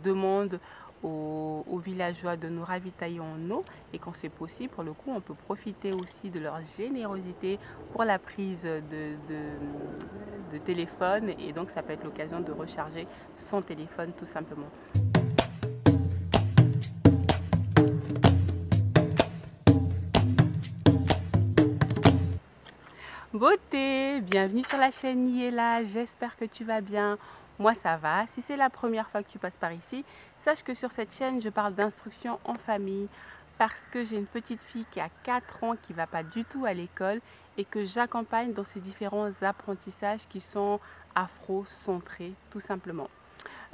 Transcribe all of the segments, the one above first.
demande aux villageois de nous ravitailler en eau, et quand c'est possible, pour le coup, on peut profiter aussi de leur générosité pour la prise de téléphone, et donc ça peut être l'occasion de recharger son téléphone tout simplement. Beauté, bienvenue sur la chaîne Niella, j'espère que tu vas bien. Moi ça va. Si c'est la première fois que tu passes par ici, sache que sur cette chaîne je parle d'instruction en famille parce que j'ai une petite fille qui a 4 ans qui ne va pas du tout à l'école et que j'accompagne dans ces différents apprentissages qui sont afro-centrés tout simplement.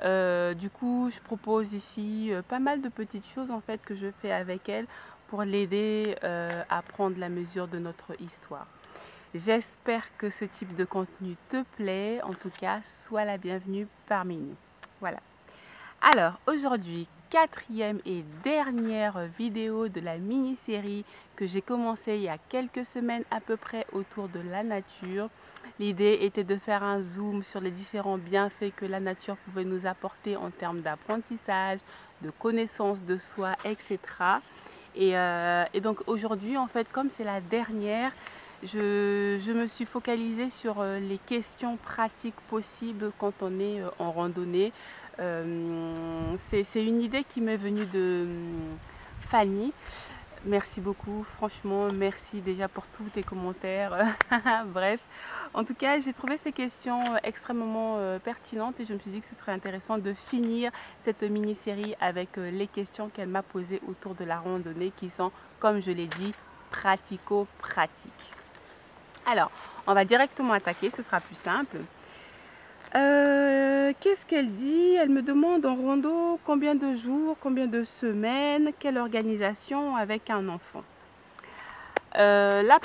Du coup je propose ici pas mal de petites choses en fait que je fais avec elle pour l'aider à prendre la mesure de notre histoire. J'espère que ce type de contenu te plaît. En tout cas, sois la bienvenue parmi nous. Voilà. Alors, aujourd'hui, quatrième et dernière vidéo de la mini-série que j'ai commencé il y a quelques semaines à peu près autour de la nature. L'idée était de faire un zoom sur les différents bienfaits que la nature pouvait nous apporter en termes d'apprentissage, de connaissance de soi, etc. Et donc aujourd'hui, en fait, comme c'est la dernière, je me suis focalisée sur les questions pratiques possibles quand on est en randonnée. C'est une idée qui m'est venue de Fanny. Merci beaucoup, franchement, merci déjà pour tous tes commentaires. Bref, en tout cas, j'ai trouvé ces questions extrêmement pertinentes et je me suis dit que ce serait intéressant de finir cette mini-série avec les questions qu'elle m'a posées autour de la randonnée qui sont, comme je l'ai dit, pratico-pratiques. Alors, on va directement attaquer, ce sera plus simple. Qu'est-ce qu'elle dit? Elle me demande en rando combien de jours, combien de semaines, quelle organisation avec un enfant. Là,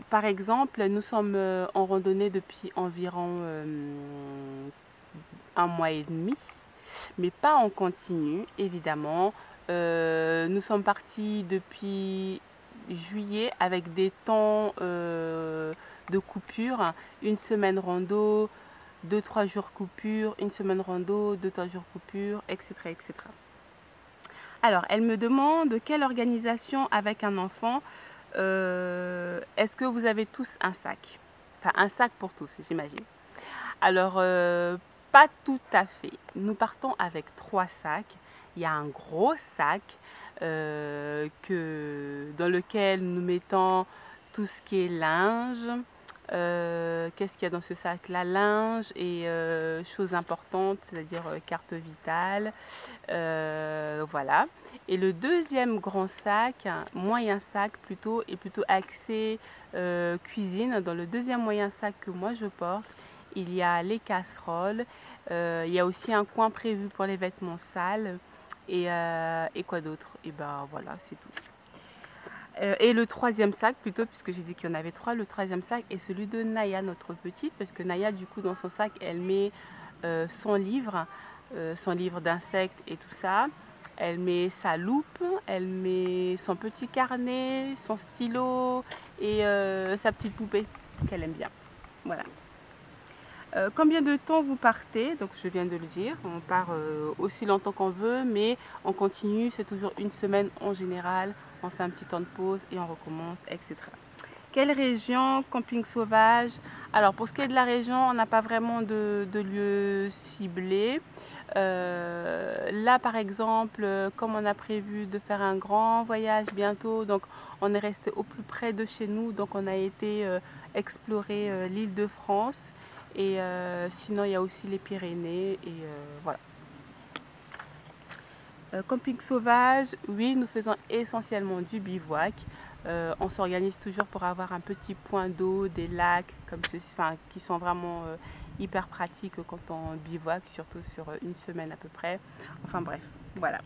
par exemple, nous sommes en randonnée depuis environ 1 mois et demi, mais pas en continu, évidemment. Nous sommes partis depuis juillet avec des temps de coupure, une semaine rando, 2-3 jours coupure, une semaine rando, 2-3 jours coupure, etc., etc. Alors, elle me demande quelle organisation avec un enfant. Est-ce que vous avez tous un sac? Enfin, un sac pour tous, j'imagine. Alors, pas tout à fait. Nous partons avec 3 sacs. Il y a un gros sac dans lequel nous mettons tout ce qui est linge. Qu'est-ce qu'il y a dans ce sac-là? Linge et choses importantes, c'est-à-dire carte vitale. Voilà. Et le deuxième grand sac, moyen sac plutôt, est plutôt axé cuisine. Dans le deuxième moyen sac que moi je porte, il y a les casseroles. Il y a aussi un coin prévu pour les vêtements sales. Et quoi d'autre? Et ben voilà, c'est tout. Et le troisième sac plutôt, puisque j'ai dit qu'il y en avait 3, le troisième sac est celui de Naya, notre petite, parce que Naya, du coup, dans son sac, elle met son livre d'insectes et tout ça. Elle met sa loupe, elle met son petit carnet, son stylo et sa petite poupée qu'elle aime bien. Voilà. Combien de temps vous partez? Donc je viens de le dire, on part aussi longtemps qu'on veut, mais on continue, c'est toujours une semaine en général, on fait un petit temps de pause et on recommence, etc. Quelle région? Camping sauvage? Alors pour ce qui est de la région, on n'a pas vraiment de lieu ciblé. Là par exemple, comme on a prévu de faire un grand voyage bientôt, donc on est resté au plus près de chez nous, donc on a été explorer l'île de France. Et sinon, il y a aussi les Pyrénées et voilà. Camping sauvage, oui, nous faisons essentiellement du bivouac. On s'organise toujours pour avoir un petit point d'eau, des lacs comme ceci, enfin, qui sont vraiment hyper pratiques quand on bivouac, surtout sur une semaine à peu près. Enfin bref, voilà.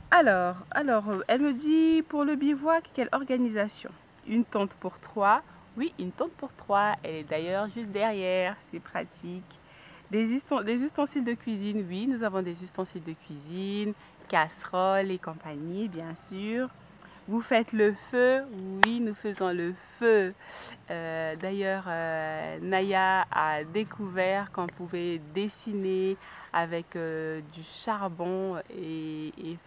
Alors, elle me dit pour le bivouac, quelle organisation? Une tente pour 3. Oui, une tente pour 3. Elle est d'ailleurs juste derrière, c'est pratique. Des ustensiles de cuisine, oui, nous avons des ustensiles de cuisine, casseroles et compagnie, bien sûr. Vous faites le feu? Oui, nous faisons le feu. D'ailleurs, Naya a découvert qu'on pouvait dessiner avec du charbon et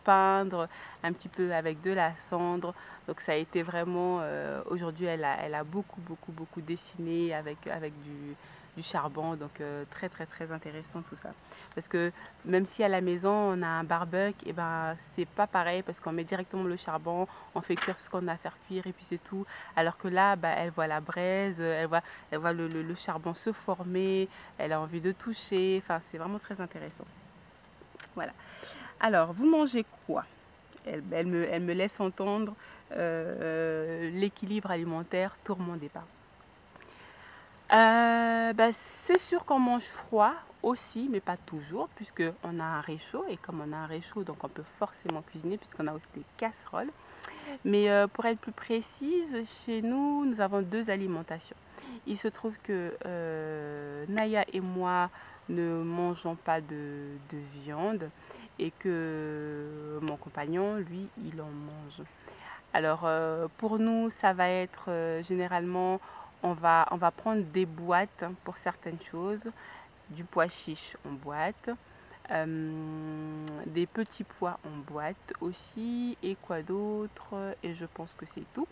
peindre un petit peu avec de la cendre. Donc ça a été vraiment, aujourd'hui elle a beaucoup dessiné avec du charbon. Donc très intéressant tout ça. Parce que même si à la maison on a un barbecue, et ben c'est pas pareil parce qu'on met directement le charbon, on fait cuire ce qu'on a à faire cuire et puis c'est tout. Alors que là, bah, elle voit la braise, elle voit le charbon se former, elle a envie de toucher. Enfin, c'est vraiment très intéressant. Voilà. Alors, vous mangez quoi? Elle me laisse entendre l'équilibre alimentaire tourmenté par. Bah, c'est sûr qu'on mange froid aussi, mais pas toujours, puisqu'on a un réchaud. Et comme on a un réchaud, donc on peut forcément cuisiner, puisqu'on a aussi des casseroles. Mais pour être plus précise, chez nous, nous avons deux alimentations. Il se trouve que Naya et moi ne mangeons pas de viande et que mon compagnon, lui, il en mange. Alors pour nous, ça va être généralement, on va prendre des boîtes pour certaines choses, du pois chiche en boîte, des petits pois en boîte aussi, et quoi d'autre, et je pense que c'est tout.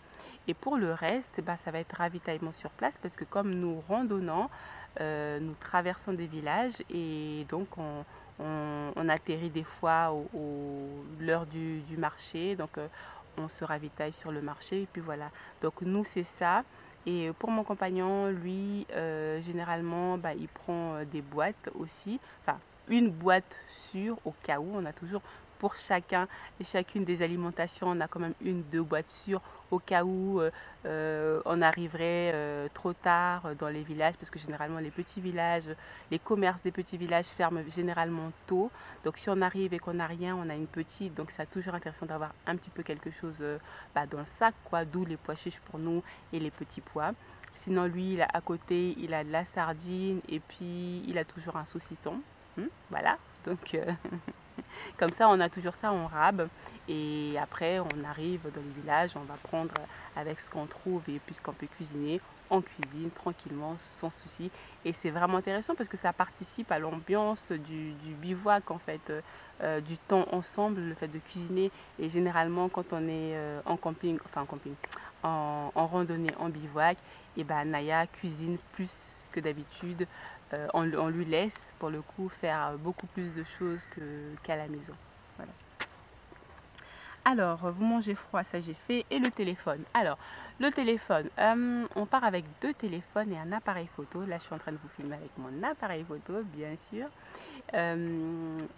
Et pour le reste, bah, ça va être ravitaillement sur place parce que comme nous randonnons, nous traversons des villages et donc on atterrit des fois l'heure du marché, donc on se ravitaille sur le marché et puis voilà. Donc nous c'est ça. Et pour mon compagnon, lui, généralement, bah, il prend des boîtes aussi, enfin une boîte sûre au cas où. On a toujours pour chacun et chacune des alimentations, on a quand même une, deux boîtes sûres au cas où on arriverait trop tard dans les villages, parce que généralement les petits villages, les commerces des petits villages ferment généralement tôt. Donc si on arrive et qu'on n'a rien, on a une petite, donc c'est toujours intéressant d'avoir un petit peu quelque chose bah, dans le sac, quoi, d'où les pois chiches pour nous et les petits pois. Sinon lui, à côté, il a de la sardine et puis il a toujours un saucisson. Voilà, donc comme ça on a toujours ça en rab et après on arrive dans le village, on va prendre avec ce qu'on trouve et puisqu'on peut cuisiner, on cuisine tranquillement sans souci et c'est vraiment intéressant parce que ça participe à l'ambiance du bivouac en fait, du temps ensemble, le fait de cuisiner. Et généralement quand on est en camping, enfin en camping, en randonnée, en bivouac, et ben Naya cuisine plus que d'habitude. On lui laisse pour le coup faire beaucoup plus de choses qu'à la maison. Voilà. Alors, vous mangez froid, ça j'ai fait. Et le téléphone. Alors, le téléphone, on part avec deux téléphones et un appareil photo. Là, je suis en train de vous filmer avec mon appareil photo, bien sûr.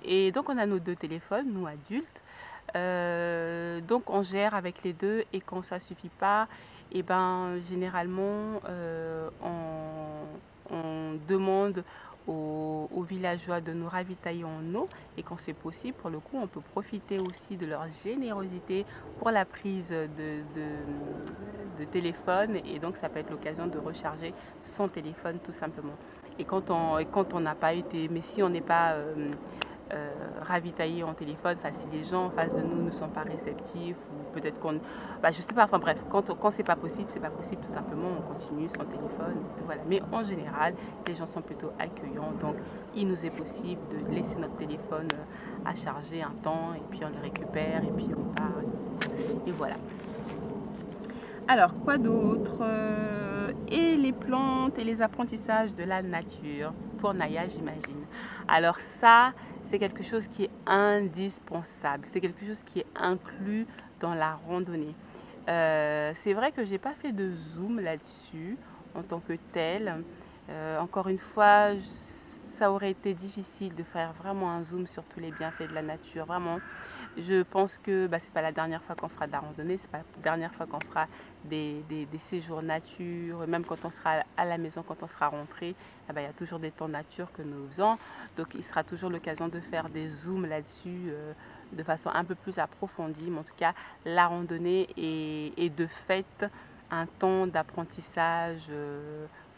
Et donc, on a nos deux téléphones, nous adultes. Donc, on gère avec les deux et quand ça ne suffit pas, et ben, généralement, on demande aux villageois de nous ravitailler en eau et quand c'est possible, pour le coup, on peut profiter aussi de leur générosité pour la prise de téléphone et donc ça peut être l'occasion de recharger son téléphone tout simplement. Et quand on n'a pas été, mais si on n'est pas ravitaillé en téléphone, enfin si les gens en face de nous ne sont pas réceptifs ou peut-être qu'on, bah, je sais pas, enfin bref, quand c'est pas possible, c'est pas possible tout simplement, on continue son téléphone et puis voilà. Mais en général, les gens sont plutôt accueillants, donc il nous est possible de laisser notre téléphone à charger un temps et puis on le récupère et puis on part et voilà. Alors, quoi d'autre? Et les plantes et les apprentissages de la nature, pour Naya, j'imagine. Alors ça, c'est quelque chose qui est indispensable. C'est quelque chose qui est inclus dans la randonnée. C'est vrai que j'ai pas fait de zoom là-dessus en tant que tel. Encore une fois, ça aurait été difficile de faire vraiment un zoom sur tous les bienfaits de la nature. Vraiment, je pense que bah, c'est pas la dernière fois qu'on fera de la randonnée, c'est pas la dernière fois qu'on fera des séjours nature, même quand on sera à la maison, quand on sera rentré, eh ben, il y a toujours des temps nature que nous faisons. Donc il sera toujours l'occasion de faire des zooms là-dessus de façon un peu plus approfondie. Mais en tout cas, la randonnée est de fait un temps d'apprentissage,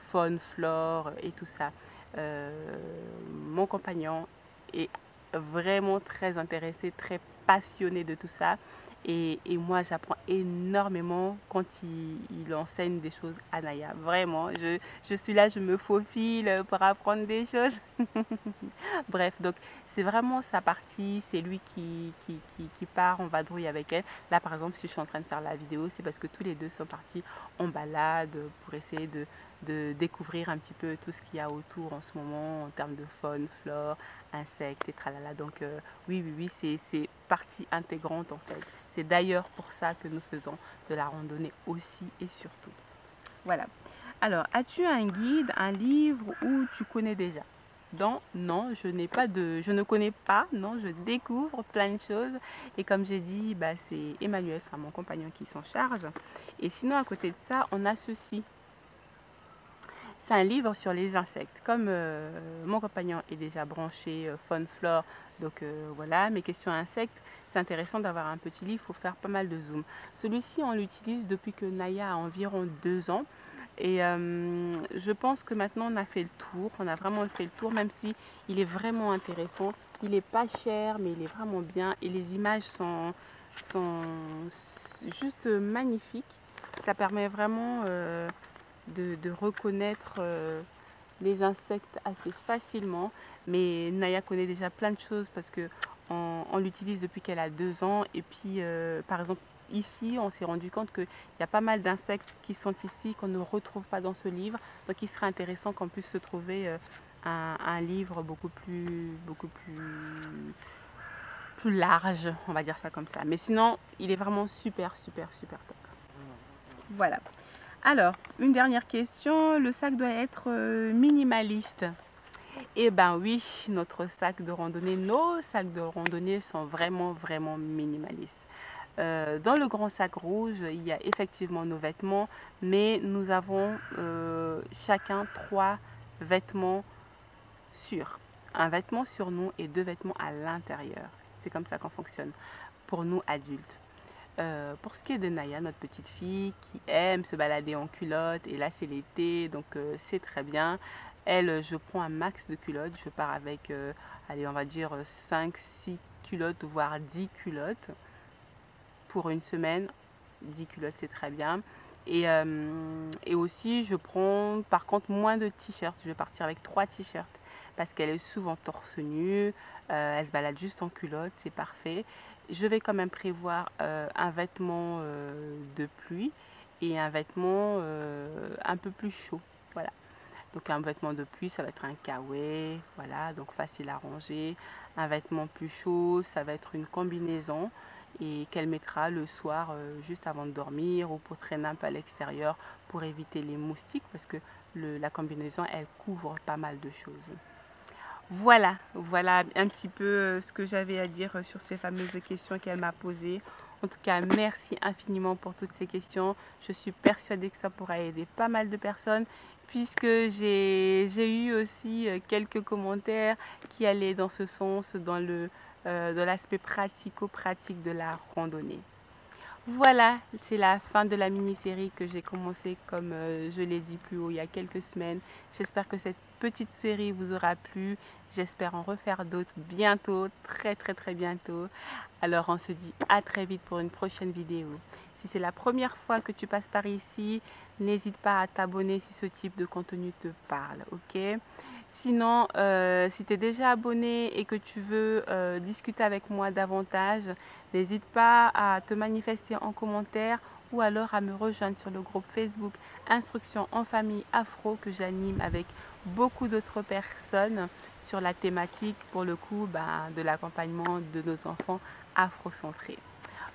faune, flore et tout ça. Mon compagnon est vraiment très intéressé, très passionné de tout ça. Et moi, j'apprends énormément quand il enseigne des choses à Naya. Vraiment, je suis là, je me faufile pour apprendre des choses. Bref, donc c'est vraiment sa partie, c'est lui qui part en vadrouille avec elle. Là, par exemple, si je suis en train de faire la vidéo, c'est parce que tous les deux sont partis en balade pour essayer de découvrir un petit peu tout ce qu'il y a autour en ce moment en termes de faune, flore, insectes et tralala. Donc oui, c'est partie intégrante en fait. C'est d'ailleurs pour ça que nous faisons de la randonnée aussi et surtout. Voilà. Alors, as-tu un guide, un livre ou tu connais déjà? Non, je ne connais pas, non, je découvre plein de choses. Et comme j'ai dit, bah, c'est Emmanuel, enfin mon compagnon qui s'en charge. Et sinon, à côté de ça, on a ceci. C'est un livre sur les insectes. Comme mon compagnon est déjà branché faune, flore, donc voilà, mes questions insectes, c'est intéressant d'avoir un petit livre, il faut faire pas mal de zoom. Celui-ci, on l'utilise depuis que Naya a environ 2 ans. Et je pense que maintenant on a fait le tour, on a vraiment fait le tour, même si il est vraiment intéressant. Il n'est pas cher, mais il est vraiment bien. Et les images sont juste magnifiques. Ça permet vraiment de reconnaître les insectes assez facilement. Mais Naya connaît déjà plein de choses parce que on l'utilise depuis qu'elle a 2 ans. Et puis, par exemple, ici, on s'est rendu compte qu'il y a pas mal d'insectes qui sont ici, qu'on ne retrouve pas dans ce livre. Donc, il serait intéressant qu'on puisse se trouver un livre beaucoup plus large, on va dire ça comme ça. Mais sinon, il est vraiment super top. Voilà. Alors, une dernière question. Le sac doit être minimaliste. Eh ben oui, notre sac de randonnée, nos sacs de randonnée sont vraiment minimalistes. Dans le grand sac rouge, il y a effectivement nos vêtements, mais nous avons chacun 3 vêtements sur. Un vêtement sur nous et 2 vêtements à l'intérieur. C'est comme ça qu'on fonctionne pour nous adultes. Pour ce qui est de Naya, notre petite fille qui aime se balader en culotte, et là c'est l'été, donc c'est très bien. Elle, je prends un max de culottes, je pars avec, allez, on va dire 5-6 culottes, voire 10 culottes pour une semaine. 10 culottes, c'est très bien. Et aussi, je prends par contre moins de t-shirts. Je vais partir avec 3 t-shirts parce qu'elle est souvent torse nu. Elle se balade juste en culotte, c'est parfait. Je vais quand même prévoir un vêtement de pluie et un vêtement un peu plus chaud. Voilà. Donc un vêtement de pluie, ça va être un kawaii, voilà, donc facile à ranger. Un vêtement plus chaud, ça va être une combinaison et qu'elle mettra le soir juste avant de dormir ou pour traîner un peu à l'extérieur pour éviter les moustiques parce que la combinaison, elle couvre pas mal de choses. Voilà un petit peu ce que j'avais à dire sur ces fameuses questions qu'elle m'a posées. En tout cas, merci infiniment pour toutes ces questions. Je suis persuadée que ça pourra aider pas mal de personnes puisque j'ai eu aussi quelques commentaires qui allaient dans ce sens, dans l'aspect pratico-pratique de la randonnée. Voilà, c'est la fin de la mini-série que j'ai commencé comme je l'ai dit plus haut il y a quelques semaines. J'espère que cette petite série vous aura plu. J'espère en refaire d'autres bientôt, très bientôt. Alors on se dit à très vite pour une prochaine vidéo. Si c'est la première fois que tu passes par ici, n'hésite pas à t'abonner si ce type de contenu te parle, ok? Sinon, si tu es déjà abonné et que tu veux discuter avec moi davantage, n'hésite pas à te manifester en commentaire ou alors à me rejoindre sur le groupe Facebook Instruction en famille afro que j'anime avec beaucoup d'autres personnes sur la thématique pour le coup de l'accompagnement de nos enfants afrocentrés.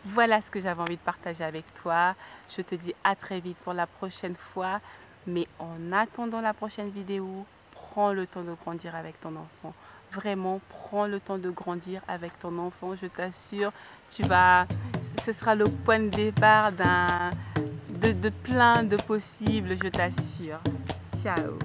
Voilà ce que j'avais envie de partager avec toi. Je te dis à très vite pour la prochaine fois. Mais en attendant la prochaine vidéo, prends le temps de grandir avec ton enfant. Vraiment, prends le temps de grandir avec ton enfant. Je t'assure, ce sera le point de départ de plein de possibles, je t'assure. Ciao.